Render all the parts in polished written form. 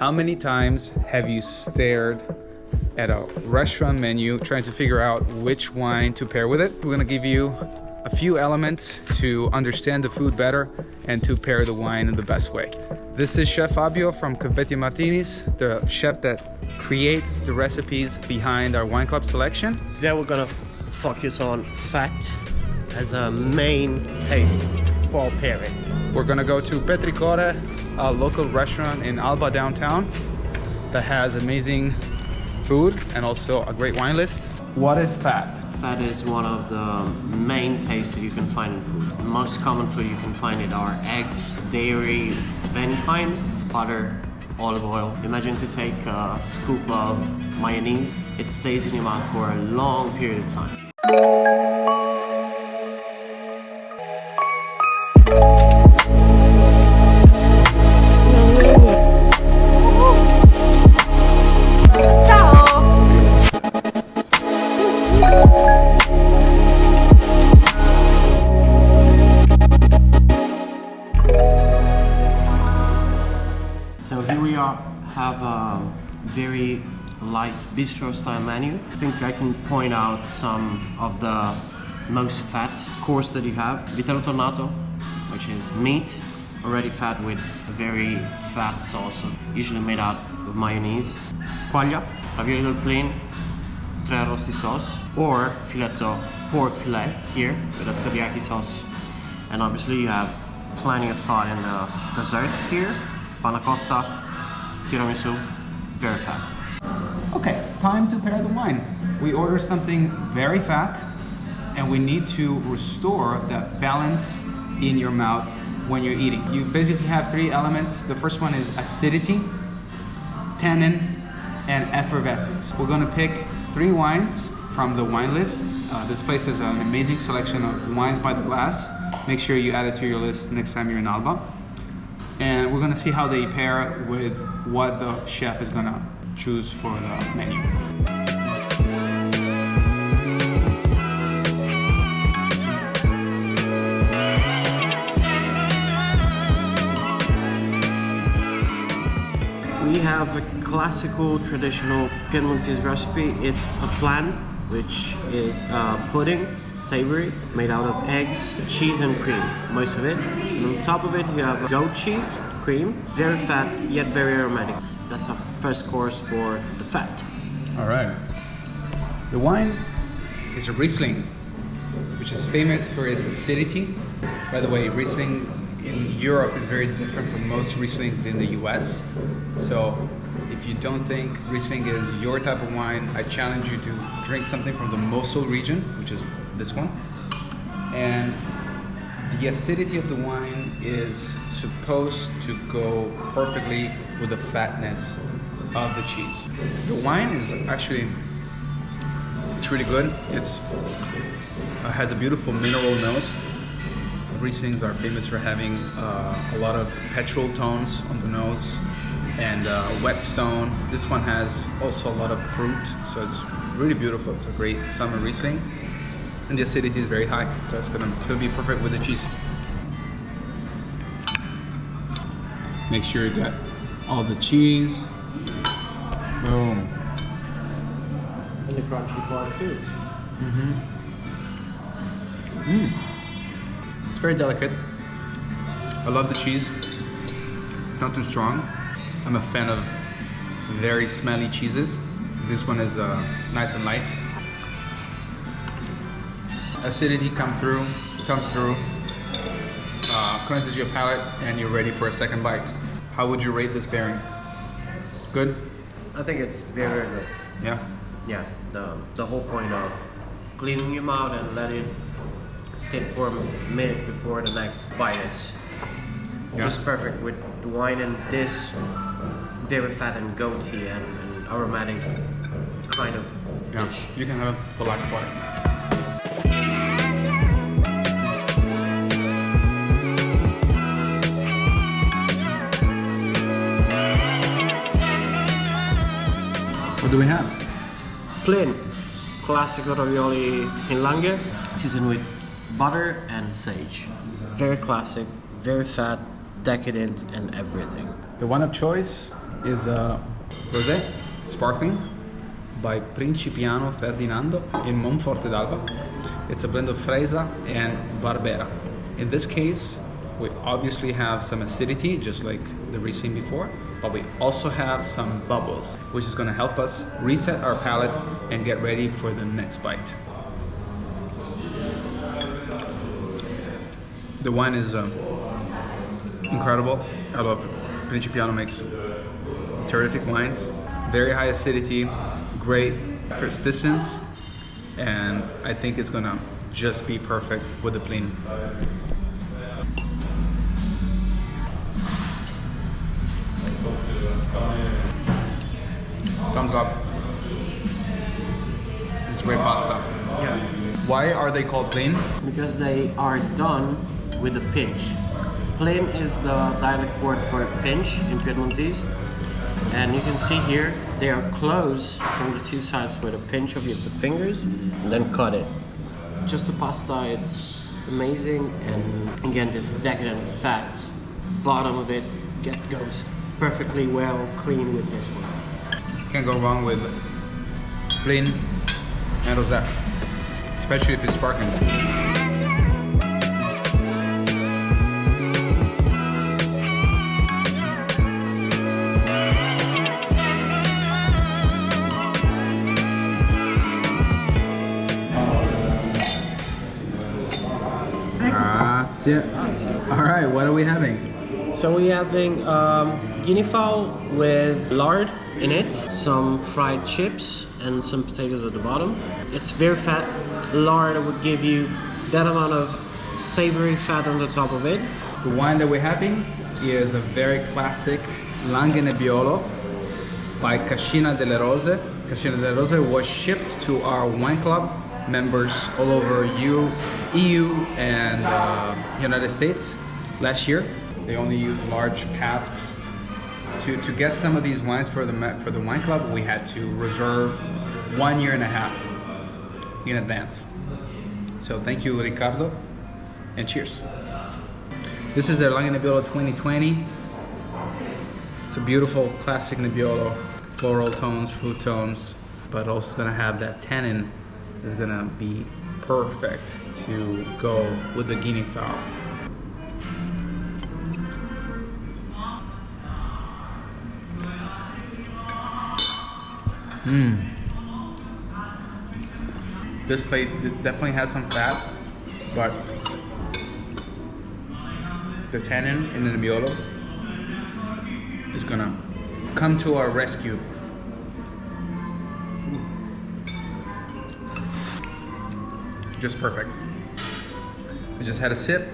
How many times have you stared at a restaurant menu trying to figure out which wine to pair with it? We're gonna give you a few elements to understand the food better and to pair the wine in the best way. This is Chef Fabio from Confetti Martinis, the chef that creates the recipes behind our wine club selection. Today we're gonna focus on fat as a main taste for pairing. We're gonna go to Pier&Chiara, a local restaurant in Alba downtown that has amazing food and also a great wine list. What is fat? Fat is one of the main tastes that you can find in food. The most common food you can find it are eggs, dairy of any kind, butter, olive oil. Imagine to take a scoop of mayonnaise. It stays in your mouth for a long period of time. So here we have a very light bistro style menu. I think I can point out some of the most fat course that you have. Vitello tonnato, which is meat, already fat with a very fat sauce, usually made out of mayonnaise. Quaglia, ravioli del plain, tre arrosti sauce, or filetto pork fillet here with a teriyaki sauce. And obviously you have plenty of fat in the desserts here. Panna cotta, tiramisu, very fat. Okay, time to pair the wine. We order something very fat and we need to restore that balance in your mouth when you're eating. You basically have three elements. The first one is acidity, tannin, and effervescence. We're gonna pick 3 wines from the wine list. This place has an amazing selection of wines by the glass. Make sure you add it to your list next time you're in Alba. And we're gonna see how they pair with what the chef is gonna choose for the menu. We have a classical traditional Piemontese recipe. It's a flan, which is pudding, savory, made out of eggs, cheese and cream, most of it. And on top of it you have goat cheese, cream, very fat yet very aromatic. That's the first course for the fat. All right. The wine is a Riesling, which is famous for its acidity. By the way, Riesling in Europe is very different from most Rieslings in the US. So if you don't think Riesling is your type of wine, I challenge you to drink something from the Mosel region, which is this one. And the acidity of the wine is supposed to go perfectly with the fatness of the cheese. The wine is actually, it's really good. It's has a beautiful mineral nose. Rieslings are famous for having a lot of petrol tones on the nose and wet stone. This one has also a lot of fruit, so it's really beautiful. It's a great summer Riesling, and the acidity is very high, so it's gonna be perfect with the cheese. Make sure you get all the cheese. Boom. And the crunchy part too. It's very delicate. I love the cheese. It's not too strong. I'm a fan of very smelly cheeses. This one is nice and light. Acidity comes through, cleanses your palate, and you're ready for a second bite. How would you rate this pairing? Good? I think it's very good. Yeah? Yeah, the whole point of cleaning your mouth and let it sit for a minute before the next bite is just perfect with the wine and this very fat and goaty and aromatic kind of dish. You can have the last bite. What do we have? Plain classical ravioli in langhe, seasoned with butter and sage. Very classic, very fat, decadent, and everything. The wine of choice is rosé, sparkling, by Principiano Ferdinando in Monforte d'Alba. It's a blend of Freisa and Barbera. In this case, we obviously have some acidity, just like the Riesling before, but we also have some bubbles, which is going to help us reset our palate and get ready for the next bite. The wine is incredible. I love it. Principiano makes terrific wines, very high acidity, great persistence, and I think it's gonna just be perfect with the Plin. Thumbs up. It's great pasta. Yeah. Why are they called Plin? Because they are done with a pinch. Plin is the dialect word for pinch in Piemontese. And you can see here, they are closed from the two sides with a pinch of the fingers and then cut it. Just the pasta, it's amazing. And again, this decadent fat bottom of it goes perfectly well clean with this one. Can't go wrong with Plin and rosé, especially if it's sparkling. All right, what are we having? So we're having guinea fowl with lard in it, some fried chips and some potatoes at the bottom. It's very fat. Lard would give you that amount of savory fat on the top of it. The wine that we're having is a very classic Nebbiolo by Cascina delle Rose. Cascina delle Rose was shipped to our wine club members all over EU and United States last year. They only use large casks. To get some of these wines for the wine club, we had to reserve 1.5 years in advance. So thank you, Ricardo, and cheers. This is their Nebbiolo 2020. It's a beautiful classic Nebbiolo, floral tones, fruit tones, but also gonna have that tannin is gonna be perfect to go with the guinea fowl. This plate definitely has some fat, but the tannin in the Nebbiolo is gonna come to our rescue. Just perfect. I just had a sip.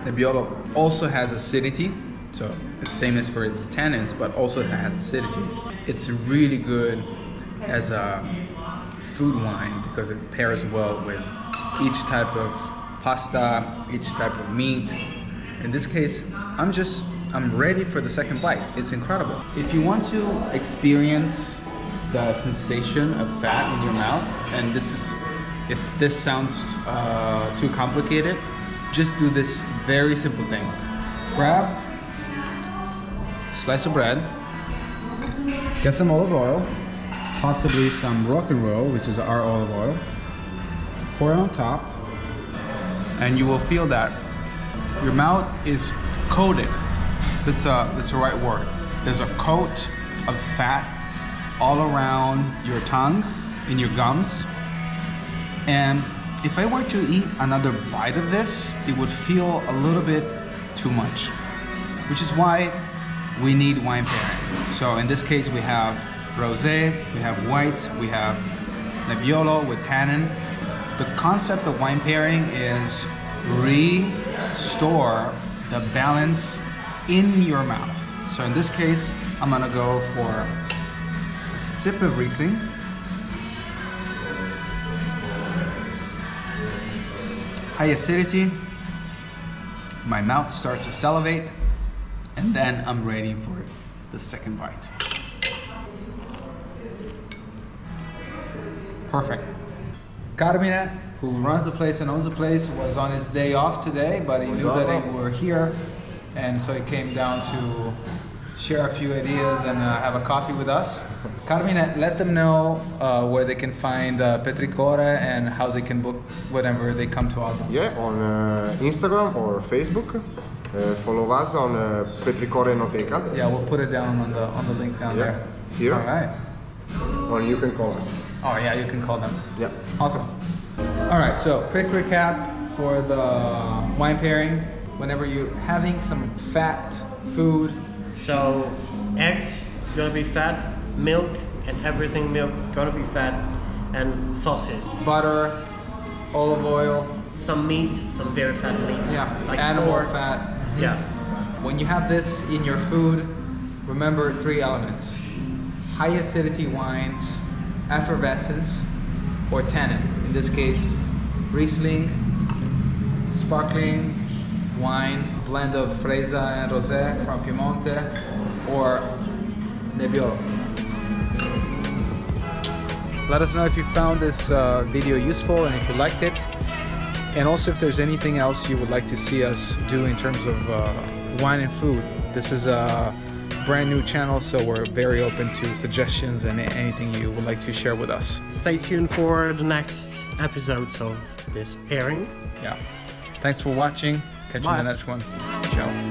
Nebbiolo also has acidity, so it's famous for its tannins, but also it has acidity. It's really good as a food wine because it pairs well with each type of pasta, each type of meat. In this case, I'm ready for the second bite. It's incredible. If you want to experience the sensation of fat in your mouth, and if this sounds too complicated, just do this very simple thing. Grab a slice of bread, get some olive oil, possibly some rock and roll, which is our olive oil, pour it on top, and you will feel that your mouth is coated. That's the right word. There's a coat of fat all around your tongue, in your gums. And if I were to eat another bite of this, it would feel a little bit too much, which is why we need wine pairing. So in this case, we have rosé, we have white, we have Nebbiolo with tannin. The concept of wine pairing is restore the balance in your mouth. So in this case, I'm gonna go for a sip of Riesling. High acidity, my mouth starts to salivate, and then I'm ready for the second bite. Perfect. Carmine, who runs the place and owns the place, was on his day off today, but he knew that we were here, and so he came down to share a few ideas and have a coffee with us. Carmine, let them know where they can find Pier&Chiara and how they can book whenever they come to Alba. Yeah, on Instagram or Facebook. Follow us on Pier&Chiara Enoteca. Yeah, we'll put it down on the link down there. Here. All right. Or you can call us. Oh yeah, you can call them. Yeah. Awesome. All right, so quick recap for the wine pairing. Whenever you're having some fat food. So eggs gonna be fat, milk and everything milk gonna be fat, and sausage. Butter, olive oil. Some meat, some very fat meat. Yeah, like animal pork. fat. Yeah. When you have this in your food, remember 3 elements. High acidity wines, effervescence, or tannin. In this case, Riesling, sparkling wine, blend of Fresa and Rosé from Piemonte, or Nebbiolo. Let us know if you found this video useful and if you liked it. And also if there's anything else you would like to see us do in terms of wine and food. This is a brand new channel, so we're very open to suggestions and anything you would like to share with us. Stay tuned for the next episodes of this pairing. Yeah. Thanks for watching. Catch you in the next one. Ciao.